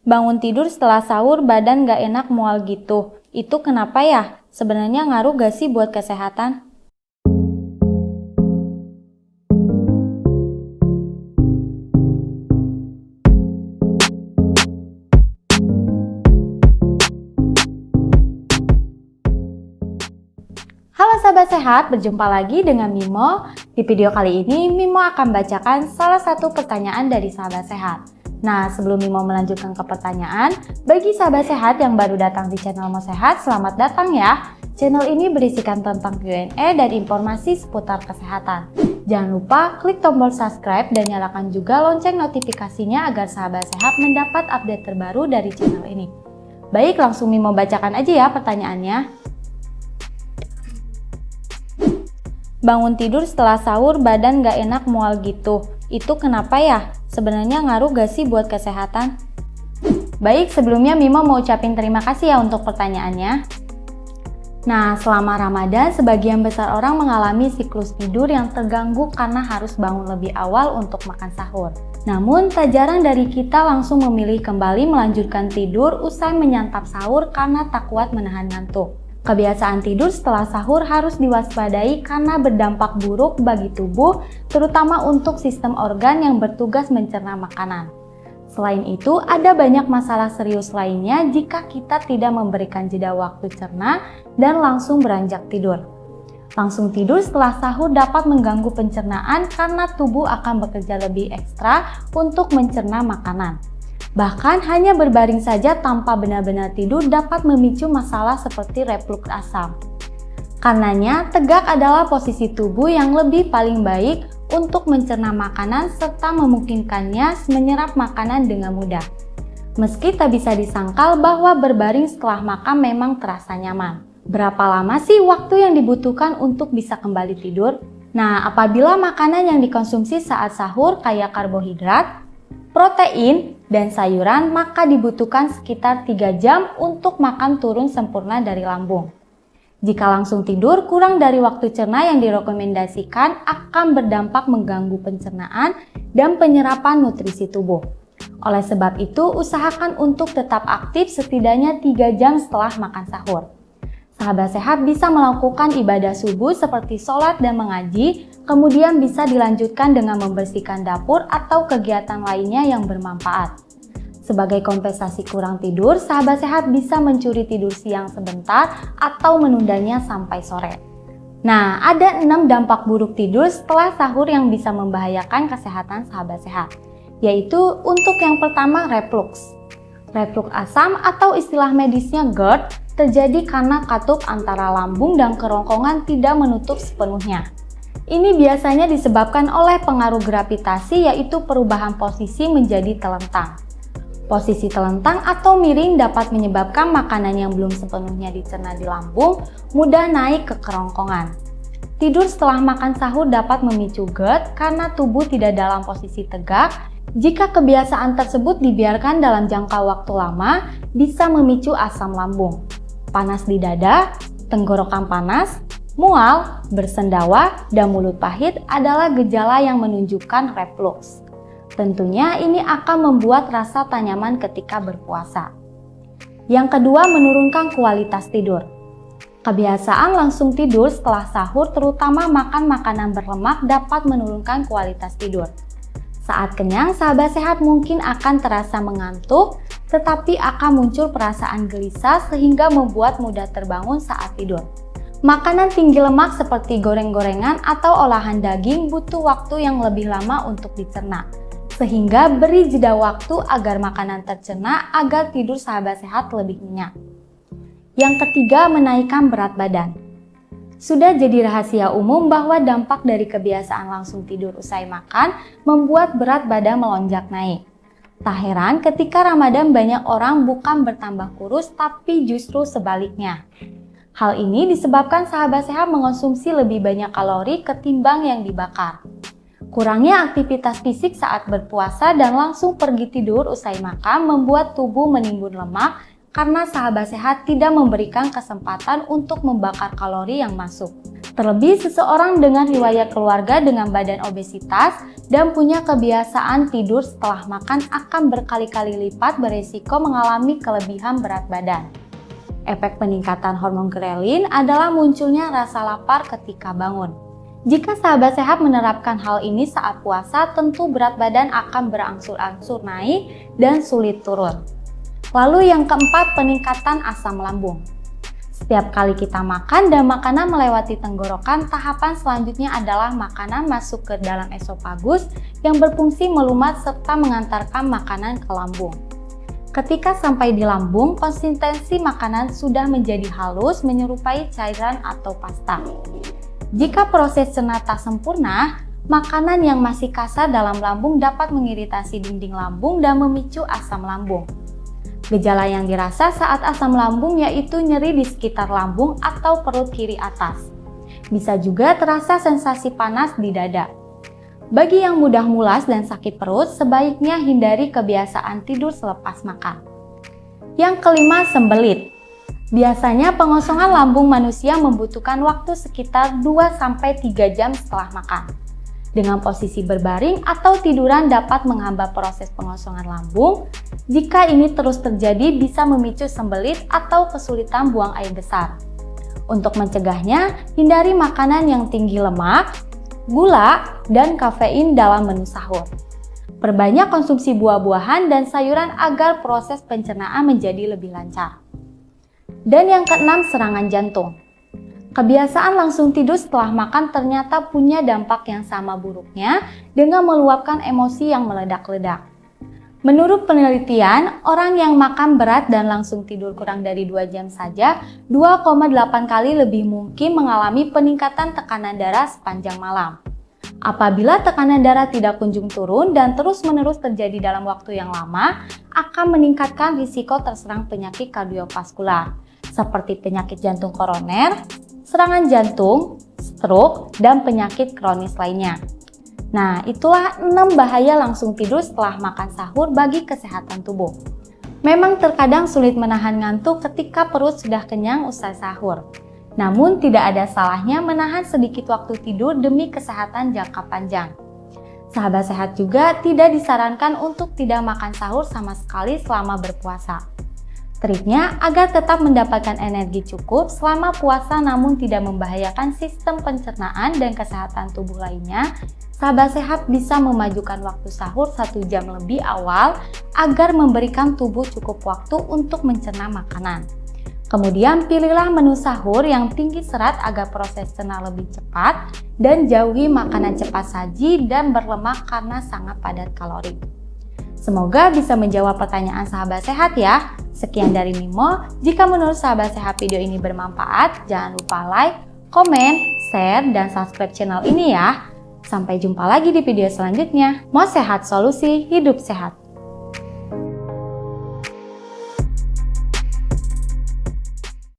Bangun tidur setelah sahur badan gak enak mual gitu. Itu kenapa ya? Sebenarnya ngaruh gak sih buat kesehatan? Halo sahabat sehat, berjumpa lagi dengan Mimo. Di video kali ini, Mimo akan bacakan salah satu pertanyaan dari sahabat sehat. Nah, sebelum Mimo melanjutkan ke pertanyaan, bagi sahabat sehat yang baru datang di channel Mo Sehat, selamat datang ya. Channel ini berisikan tentang Q&A dan informasi seputar kesehatan. Jangan lupa klik tombol subscribe dan nyalakan juga lonceng notifikasinya agar sahabat sehat mendapat update terbaru dari channel ini. Baik, langsung Mimo bacakan aja ya pertanyaannya. Bangun tidur setelah sahur badan gak enak mual gitu. Itu kenapa ya? Sebenarnya ngaruh gak sih buat kesehatan? Baik, sebelumnya Mimo mau ucapin terima kasih ya untuk pertanyaannya. Nah, selama Ramadan, sebagian besar orang mengalami siklus tidur yang terganggu karena harus bangun lebih awal untuk makan sahur. Namun, tak jarang dari kita langsung memilih kembali melanjutkan tidur usai menyantap sahur karena tak kuat menahan ngantuk. Kebiasaan tidur setelah sahur harus diwaspadai karena berdampak buruk bagi tubuh, terutama untuk sistem organ yang bertugas mencerna makanan. Selain itu, ada banyak masalah serius lainnya jika kita tidak memberikan jeda waktu cerna dan langsung beranjak tidur. Langsung tidur setelah sahur dapat mengganggu pencernaan karena tubuh akan bekerja lebih ekstra untuk mencerna makanan. Bahkan hanya berbaring saja tanpa benar-benar tidur dapat memicu masalah seperti reflux asam. Karenanya, tegak adalah posisi tubuh yang lebih paling baik untuk mencerna makanan serta memungkinkannya menyerap makanan dengan mudah. Meski tak bisa disangkal bahwa berbaring setelah makan memang terasa nyaman. Berapa lama sih waktu yang dibutuhkan untuk bisa kembali tidur? Nah, apabila makanan yang dikonsumsi saat sahur kayak karbohidrat, protein, dan sayuran, maka dibutuhkan sekitar 3 jam untuk makan turun sempurna dari lambung. Jika langsung tidur, kurang dari waktu cerna yang direkomendasikan akan berdampak mengganggu pencernaan dan penyerapan nutrisi tubuh. Oleh sebab itu, usahakan untuk tetap aktif setidaknya 3 jam setelah makan sahur. Sahabat sehat bisa melakukan ibadah subuh seperti sholat dan mengaji, kemudian bisa dilanjutkan dengan membersihkan dapur atau kegiatan lainnya yang bermanfaat. Sebagai kompensasi kurang tidur, sahabat sehat bisa mencuri tidur siang sebentar atau menundanya sampai sore. Nah, ada 6 dampak buruk tidur setelah sahur yang bisa membahayakan kesehatan sahabat sehat, yaitu untuk yang pertama reflux. Reflux asam atau istilah medisnya GERD terjadi karena katup antara lambung dan kerongkongan tidak menutup sepenuhnya. Ini biasanya disebabkan oleh pengaruh gravitasi, yaitu perubahan posisi menjadi telentang. Posisi telentang atau miring dapat menyebabkan makanan yang belum sepenuhnya dicerna di lambung mudah naik ke kerongkongan. Tidur setelah makan sahur dapat memicu GERD karena tubuh tidak dalam posisi tegak. Jika kebiasaan tersebut dibiarkan dalam jangka waktu lama, bisa memicu asam lambung, panas di dada, tenggorokan panas, mual, bersendawa, dan mulut pahit adalah gejala yang menunjukkan reflux. Tentunya ini akan membuat rasa tak nyaman ketika berpuasa. Yang kedua, menurunkan kualitas tidur. Kebiasaan langsung tidur setelah sahur, terutama makan makanan berlemak, dapat menurunkan kualitas tidur. Saat kenyang, sahabat sehat mungkin akan terasa mengantuk, tetapi akan muncul perasaan gelisah sehingga membuat mudah terbangun saat tidur. Makanan tinggi lemak seperti goreng-gorengan atau olahan daging butuh waktu yang lebih lama untuk dicerna. Sehingga beri jeda waktu agar makanan tercerna agar tidur sahabat sehat lebih nyenyak. Yang ketiga, menaikkan berat badan. Sudah jadi rahasia umum bahwa dampak dari kebiasaan langsung tidur usai makan membuat berat badan melonjak naik. Tak heran ketika Ramadan banyak orang bukan bertambah kurus tapi justru sebaliknya. Hal ini disebabkan sahabat sehat mengonsumsi lebih banyak kalori ketimbang yang dibakar. Kurangnya aktivitas fisik saat berpuasa dan langsung pergi tidur usai makan membuat tubuh menimbun lemak karena sahabat sehat tidak memberikan kesempatan untuk membakar kalori yang masuk. Terlebih seseorang dengan riwayat keluarga dengan badan obesitas dan punya kebiasaan tidur setelah makan akan berkali-kali lipat beresiko mengalami kelebihan berat badan. Efek peningkatan hormon grelin adalah munculnya rasa lapar ketika bangun. Jika sahabat sehat menerapkan hal ini saat puasa, tentu berat badan akan berangsur-angsur naik dan sulit turun. Lalu yang keempat, peningkatan asam lambung. Setiap kali kita makan dan makanan melewati tenggorokan, tahapan selanjutnya adalah makanan masuk ke dalam esofagus yang berfungsi melumat serta mengantarkan makanan ke lambung. Ketika sampai di lambung, konsistensi makanan sudah menjadi halus menyerupai cairan atau pasta. Jika proses cerna tak sempurna, makanan yang masih kasar dalam lambung dapat mengiritasi dinding lambung dan memicu asam lambung. Gejala yang dirasa saat asam lambung yaitu nyeri di sekitar lambung atau perut kiri atas. Bisa juga terasa sensasi panas di dada. Bagi yang mudah mulas dan sakit perut, sebaiknya hindari kebiasaan tidur selepas makan. Yang kelima, sembelit. Biasanya pengosongan lambung manusia membutuhkan waktu sekitar 2-3 jam setelah makan. Dengan posisi berbaring atau tiduran dapat menghambat proses pengosongan lambung. Jika ini terus terjadi bisa memicu sembelit atau kesulitan buang air besar. Untuk mencegahnya, hindari makanan yang tinggi lemak, gula, dan kafein dalam menu sahur. Perbanyak konsumsi buah-buahan dan sayuran agar proses pencernaan menjadi lebih lancar. Dan yang keenam, serangan jantung. Kebiasaan langsung tidur setelah makan ternyata punya dampak yang sama buruknya dengan meluapkan emosi yang meledak-ledak. Menurut penelitian, orang yang makan berat dan langsung tidur kurang dari 2 jam saja 2,8 kali lebih mungkin mengalami peningkatan tekanan darah sepanjang malam. Apabila tekanan darah tidak kunjung turun dan terus-menerus terjadi dalam waktu yang lama, akan meningkatkan risiko terserang penyakit kardiovaskular seperti penyakit jantung koroner, serangan jantung, stroke, dan penyakit kronis lainnya. Nah, itulah 6 bahaya langsung tidur setelah makan sahur bagi kesehatan tubuh. Memang terkadang sulit menahan ngantuk ketika perut sudah kenyang usai sahur. Namun tidak ada salahnya menahan sedikit waktu tidur demi kesehatan jangka panjang. Sahabat sehat juga tidak disarankan untuk tidak makan sahur sama sekali selama berpuasa. Triknya agar tetap mendapatkan energi cukup selama puasa namun tidak membahayakan sistem pencernaan dan kesehatan tubuh lainnya, sahabat sehat bisa memajukan waktu sahur 1 jam lebih awal agar memberikan tubuh cukup waktu untuk mencerna makanan. Kemudian pilihlah menu sahur yang tinggi serat agar proses cerna lebih cepat dan jauhi makanan cepat saji dan berlemak karena sangat padat kalori. Semoga bisa menjawab pertanyaan sahabat sehat ya. Sekian dari Mimo. Jika menurut sahabat sehat video ini bermanfaat, jangan lupa like, komen, share, dan subscribe channel ini ya. Sampai jumpa lagi di video selanjutnya. Mau sehat solusi, hidup sehat.